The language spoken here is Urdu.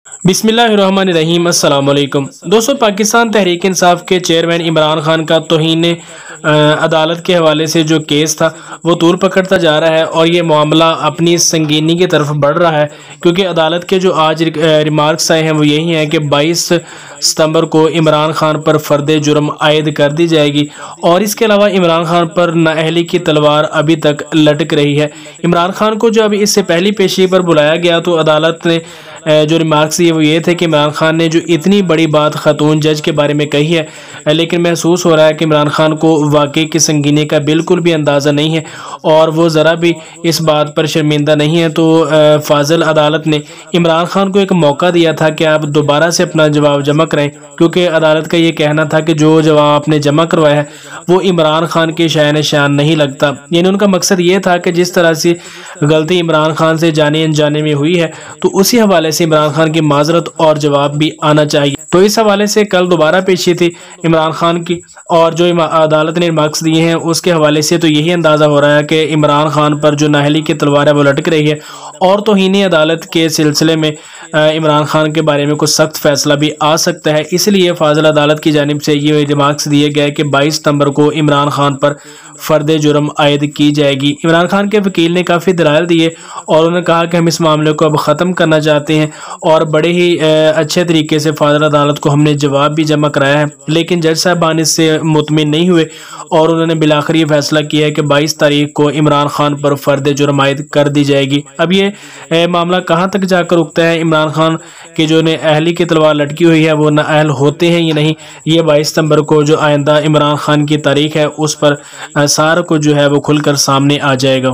بسم اللہ الرحمن الرحیم۔ السلام علیکم دوستو، پاکستان تحریک انصاف کے چیئرمین عمران خان کا توہین عدالت کے حوالے سے جو کیس تھا وہ طول پکڑتا جا رہا ہے اور یہ معاملہ اپنی سنگینی کی طرف بڑھ رہا ہے، کیونکہ عدالت کے جو آج ریمارکس آئے ہیں وہ یہی ہیں کہ 22 ستمبر کو عمران خان پر فرد جرم عائد کر دی جائے گی، اور اس کے علاوہ عمران خان پر نااہلی کی تلوار ابھی تک لٹک رہی ہے۔ عمران خان کو جو ابھی اس سے پہلی پیشی پر بلایا گیا تو عدالت نے جو ریمارکس دیے وہ یہ تھے کہ عمران خان نے جو اتنی بڑی بات خاتون جج کے بارے میں کہی ہے، لیکن محسوس ہو رہا ہے کہ عمران خان کو واقعے کی سنگینی کا بالکل بھی اندازہ نہیں ہے اور وہ ذرا بھی اس بات پر شرمندہ نہیں ہے۔ تو فاضل عدالت نے عمران خان کو ایک موقع دیا تھا کہ آپ دوبارہ سے اپنا جواب جمع کریں، کیونکہ عدالت کا یہ کہنا تھا کہ جو جواب آپ نے جمع کروایا ہے وہ عمران خان کے شائن شان نہیں لگتا۔ یعنی ان کا مقصد یہ تھا کہ جس طرح سے غلطی عمران خان سے جانے انجانے میں ہوئی ہے تو اسی حوالے سے عمران خان کی معذرت اور جواب بھی آنا چاہیے۔ تو اس حوالے سے کل دوبارہ پیشی تھی عمران خان کی، اور جو عدالت نے ریمارکس دیے ہیں اس کے حوالے سے تو یہی اندازہ ہو رہا ہے کہ عمران خان پر جو نااہلی کی تلوار ہے وہ لٹک رہی ہے، اور توہین عدالت کے سلسلے میں عمران خان کے بارے میں کوئی سخت فیصلہ بھی آ سکتا ہے۔ اس لیے فاضل عدالت کی جانب سے یہ ریمارکس دیے گئے کہ 22 ستمبر کو عمران خان پر فرد جرم عائد کی جائے گی۔ عمران خان کے وکیل نے کافی دلائل دیے اور انہوں نے کہا کہ ہم اس معاملے کو اب ختم کرنا چاہتے ہیں، اور بڑے ہی اچھے طریقے سے فاضل عدالت کو ہم نے جواب بھی جمع کرایا ہے، لیکن جج صاحبان اس سے مطمئن نہیں ہوئے اور انہوں نے بالآخر یہ فیصلہ کیا ہے کہ 22 تاریخ کو عمران خان پر فرد جرم عائد کر دی جائے گی۔ اب یہ معاملہ کہاں تک جا کر رکتا ہے، عمران خان کی جو اہلی کی تلوار لٹکی ہوئی ہے وہ نااہل ہوتے ہیں یا نہیں، یہ 22 ستمبر کو جو آئندہ عمران خان کی تاریخ ہے اس پر سارا کچھ جو ہے وہ کھل کر سامنے آ جائے گا۔